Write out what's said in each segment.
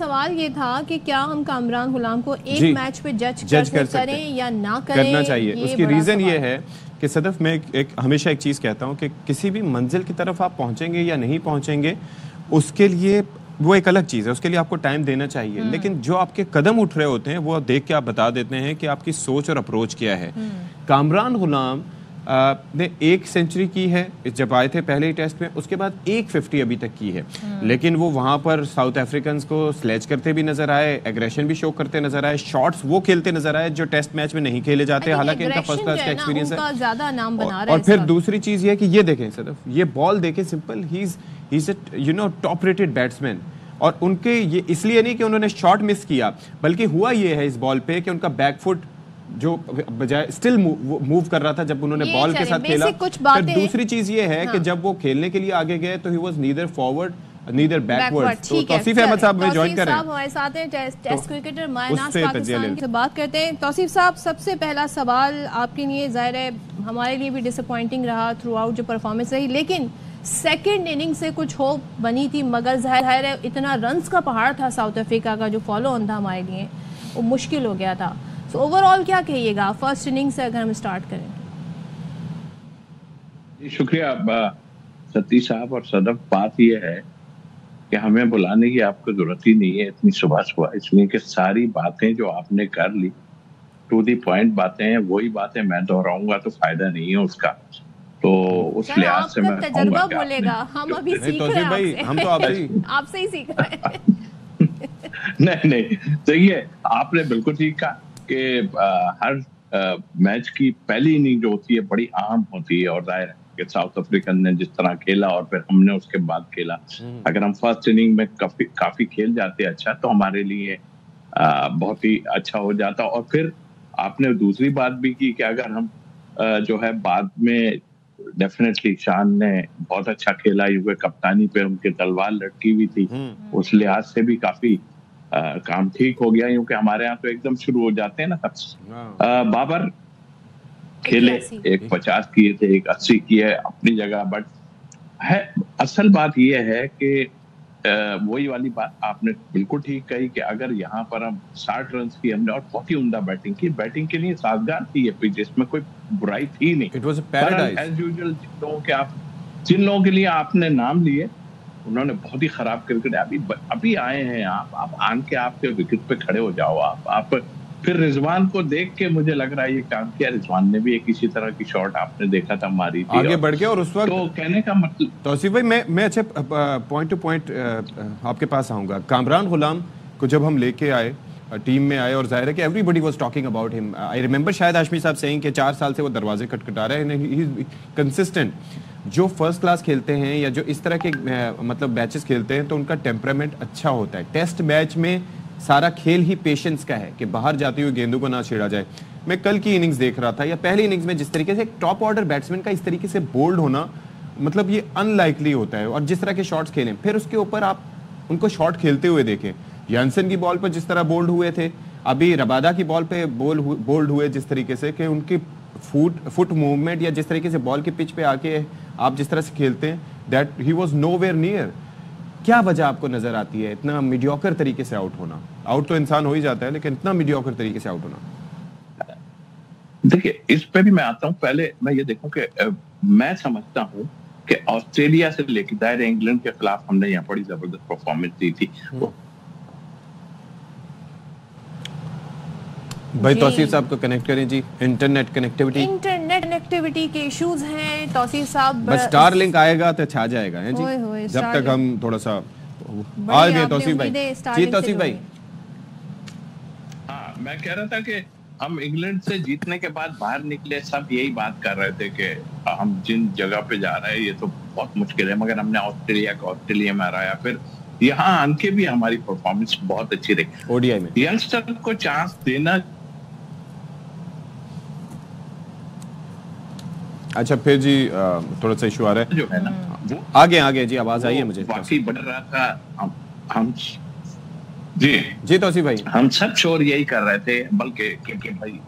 सवाल ये था कि क्या हम कामरान गुलाम को एक मैच पे जज करें या ना करें, करना चाहिए। उसकी रीजन ये है कि सदफ मैं हमेशा एक चीज कहता हूं कि किसी भी मंजिल की तरफ आप पहुंचेंगे या नहीं पहुंचेंगे उसके लिए वो एक अलग चीज है, उसके लिए आपको टाइम देना चाहिए। लेकिन जो आपके कदम उठ रहे होते हैं वो देख के आप बता देते हैं कि आपकी सोच और अप्रोच क्या है। कामरान गुलाम ने 1 सेंचुरी की है जब आए थे पहले ही टेस्ट में, उसके बाद 150 अभी तक की है। लेकिन वो वहां पर साउथ अफ्रीकन को स्लेज करते भी नजर आए, एग्रेशन भी शो करते नजर आए, शॉट्स वो खेलते नजर आए जो टेस्ट मैच में नहीं खेले जाते, हालांकि इनका फर्स्ट क्लास का एक्सपीरियंस है। ज्यादा नाम बना रहा है। और फिर दूसरी चीज ये है कि ये देखें सदफ, ये बॉल देखें, simple, he is top rated batsman. और उनके ये इसलिए नहीं कि उन्होंने शॉट मिस किया, बल्कि हुआ ये है इस बॉल पे कि उनका बैकफुट जो बजाय स्टिल मूव कर रहा था जब उन्होंने बॉल के साथ खेला। फिर दूसरी चीज ये है कि जब वो खेलने के लिए आगे गए तो he was neither forward neither backward. तो तौसीफ अहमद साहब में ज्वाइन करें, हमारे साथ हैं टेस्ट क्रिकेटर मायनाज पाकिस्तान से बात करते हैं। तौसीफ साहब, सबसे पहला सवाल आपके लिए, जाहिर है हमारे लिए भी डिसअपॉइंटिंग रहा थ्रू आउट जो परफॉर्मेंस रही, लेकिन सेकंड इनिंग से कुछ होप बनी थी, मगर जाहिर है इतना रन्स का पहाड़ था साउथ अफ्रीका का जो फॉलो ऑन था हमारे लिए, वो मुश्किल हो गया था। तो ओवरऑल क्या कहिएगा फर्स्ट इनिंग से अगर हम स्टार्ट करें? शुक्रिया सतीश साहब और सदफ। बात यह है कि हमें बुलाने की आपको जरूरत ही नहीं है इतनी सुबह सुबह, इसलिए कि सारी बातें जो आपने कर ली टू दी पॉइंट बातें हैं, वही बातें मैं दोहराऊंगा तो फायदा नहीं है उसका। तो उस लिहाज से मैं तजुर्बा बोलेगा, हम अभी सीख रहे हैं भाई, हम तो आपसे ही सीख रहे हैं। नहीं सही है, आपने बिल्कुल ठीक कहा कि हर मैच की पहली इनिंग जो होती है बड़ी अहम होती है, और जाहिर है कि साउथ अफ्रीकन ने जिस तरह खेला और फिर हमने उसके बाद खेला, अगर हम फर्स्ट इनिंग में काफी खेल जाते अच्छा तो हमारे लिए बहुत ही अच्छा हो जाता। और फिर आपने दूसरी बात भी की कि अगर हम जो है बाद में डेफिनेटली शान ने बहुत अच्छा खेला, क्योंकि कप्तानी पे उनके तलवार लटकी हुई थी, उस लिहाज से भी काफी काम ठीक हो गया, क्योंकि हमारे यहाँ तो एकदम शुरू हो जाते हैं ना सब। बाबर खेले, एक 50 किए थे, एक 80 किए अपनी जगह, बट है असल बात यह है कि वही वाली बात आपने बिल्कुल ठीक कही कि अगर यहाँ पर हम 60 रन की हमने और बहुत ही उम्दा बैटिंग की, बैटिंग के लिए साजगार थी ये पिच, इसमें कोई बुराई थी नहीं। It was a paradise. As usual जिन लोगों के लिए आपने नाम लिए उन्होंने बहुत ही खराब क्रिकेट, अभी आए हैं आप आन के आपके विकेट पे खड़े हो जाओ आप फिर रिजवान को देख के मुझे लग रहा है ये काम किया, रिजवान ने भी एक इसी तरह की शॉट आपने देखा था मारी थी आगे बढ़ के। और उस वक्त तो कहने का मतलब तौसीफ भाई मैं अच्छे पॉइंट टू पॉइंट आपके पास आऊंगा। कामरान गुलाम को जब हम लेके आए टीम में आए, और जाहिर है कि everybody was talking about him. I remember शायद हाशमी साहब सेइंग कि 4 साल से वो दरवाजे खटखटा रहे हैं, ही इज कंसिस्टेंट। जो फर्स्ट क्लास खेलते हैं या जो इस तरह के मतलब मैचेस खेलते हैं तो उनका टेम्परामेंट अच्छा होता है। टेस्ट मैच में सारा खेल ही पेशेंस का है कि बाहर जाती हुई गेंदों को ना छेड़ा जाए। मैं कल की इनिंग्स देख रहा था या पहली इनिंग्स में जिस तरीके से एक टॉप ऑर्डर बैट्समैन का इस तरीके से बोल्ड होना, मतलब ये अनलाइकली होता है। और जिस तरह के शॉट्स खेलें, फिर उसके ऊपर आप उनको शॉट खेलते हुए देखें। यानसन की बॉल पर जिस तरह बोल्ड हुए थे, अभी रबादा की बॉल पे बोल्ड हुए जिस तरीके से कि उनकी फुट मूवमेंट या जिस तरीके से बॉल के पिच पे आके आप जिस तरह से खेलते हैं, that he was nowhere near. क्या वजह आपको नजर आती है इतना मीडियोकर तरीके से आउट होना? आउट तो इंसान हो ही जाता है, लेकिन इतना मीडियोकर तरीके से आउट होना? देखिए, इस पे भी मैं आता हूं। पहले मैं ये देखूं कि मैं समझता हूं कि ऑस्ट्रेलिया से लेकर दायर इंग्लैंड के खिलाफ हमने यहाँ बड़ी जबरदस्त परफॉर्मेंस दी थी। भाई तौसीफ साहब को कनेक्ट करें जी। इंटरनेट कनेक्टिविटी के इश्यूज हैं तौसीफ साहब। बस स्टारलिंक आएगा तो छा जाएगा है जी, जब तक हम थोड़ा सा आ गए। तौसीफ भाई जी, तौसीफ भाई हाँ, मैं कह रहा था कि हम इंग्लैंड से जीतने के बाद बाहर निकले, सब यही बात कर रहे थे कि हम जिन जगह पे जा रहे हैं ये तो बहुत मुश्किल है, मगर हमने ऑस्ट्रेलिया में हराया। फिर यहाँ आके भी हमारी परफॉर्मेंस बहुत अच्छी रही ओडीआई में। यंगस्टर को चांस देना। अच्छा फिर जी थोड़ा सा इशू आ रहा है जो है ना, वो आगे जी आवाज आई है मुझे। बाकी बढ़ रहा था। हम जी तौसीफ भाई, हम सब शोर यही कर रहे थे, बल्कि क्योंकि भाई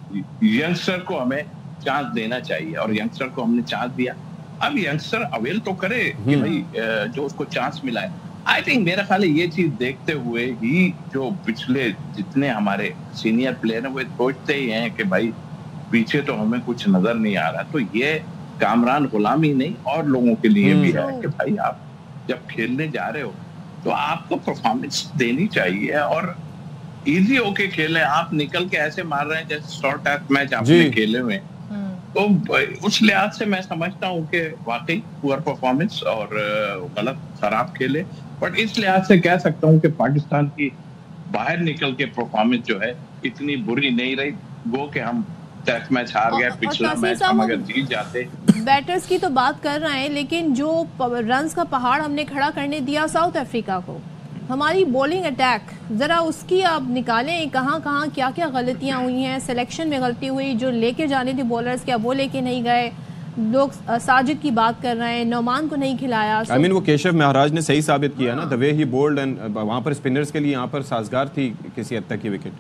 यंगस्टर को हमें चांस देना चाहिए और यंगस्टर को हमने चांस दिया। अब यंगस्टर अवेल तो करे कि भाई जो उसको चांस मिला है। आई थिंक मेरा ख्याल है ये चीज देखते हुए ही जो पिछले जितने हमारे सीनियर प्लेयर हैं वो सोचते ही हैं कि भाई पीछे तो हमें कुछ नजर नहीं आ रहा, तो ये कामरान गुलाम ही नहीं और लोगों के लिए भी है कि भाई आप जब खेलने जा रहे हो तो आपको परफॉर्मेंस देनी चाहिए और इजी होके खेले। आप निकल के ऐसे मार रहे हैं जैसे शॉर्ट टेस्ट मैच आपने खेले हुए, तो उस लिहाज से मैं समझता हूँ कि वाकई पुअर परफॉर्मेंस और गलत खराब खेले, बट इस लिहाज से कह सकता हूँ कि पाकिस्तान की बाहर निकल के परफॉर्मेंस जो है इतनी बुरी नहीं रही। वो कि हम टेस्ट मैच हार गए, पिछला मैच हम अगर जीत जाते। बैटर्स की तो बात कर रहे हैं, लेकिन जो रन्स का पहाड़ हमने खड़ा करने दिया साउथ अफ्रीका को, हमारी बॉलिंग अटैक जरा उसकी आप निकालें, कहाँ कहाँ क्या क्या गलतियां हुई हैं। सिलेक्शन में गलती हुई, जो लेके जाने थे बॉलर्स क्या वो लेके नहीं गए। लोग साजिद की बात कर रहे हैं, नौमान को नहीं खिलाया। I mean, वो केशव महाराज ने सही साबित किया ना, the way he bowled, and वहां पर स्पिनर्स के लिए यहाँ पर साजगार थी किसी हद तक की विकेट।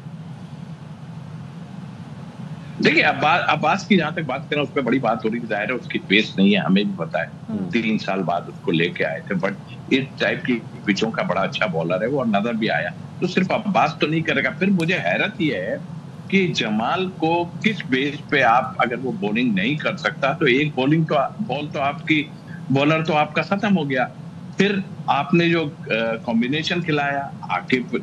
देखिए अब्बास की जहां तक बात करें उस पर बड़ी बात हो रही है, जाहिर है उसकी पेस नहीं है, हमें भी पता है। 3 साल बाद उसको लेके आए थे, बट इस टाइप की पिचों का बड़ा अच्छा बॉलर है वो, और नजर भी आया। तो सिर्फ अब्बास तो नहीं करेगा। फिर मुझे हैरत ये है कि जमाल को किस बेस पे आप, अगर वो बॉलिंग नहीं कर सकता तो एक बॉल तो आपकी बॉलर तो आपका खत्म हो गया। फिर आपने जो कॉम्बिनेशन खिलाया, आकिब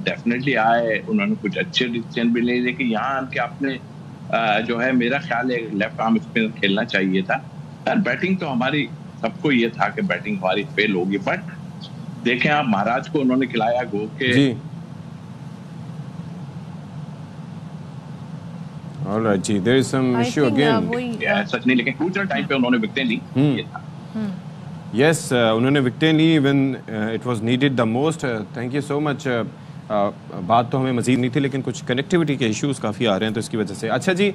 डेफिनेटली आए, उन्होंने कुछ अच्छे डिसीजन भी ले, लेकिन यहाँ आके आपने जो है मेरा ख्याल है लेफ्ट आर्म स्पिनर खेलना चाहिए था। और बैटिंग तो हमारी, सबको ये था कि बैटिंग हमारी फेल होगी, बट देखें आप महाराज को उन्होंने खिलाया गो के। ऑलराइट जी, there is some issue again. सच नहीं, लेकिन क्रूशियल टाइम पे उन्होंने विकेटें ली। यस, उन्होंने विकेटें ली when it was needed the most. Thank you so much. बात तो हमें मजीद नहीं थी, लेकिन कुछ कनेक्टिविटी के इश्यूज काफ़ी आ रहे हैं तो इसकी वजह से। अच्छा जी,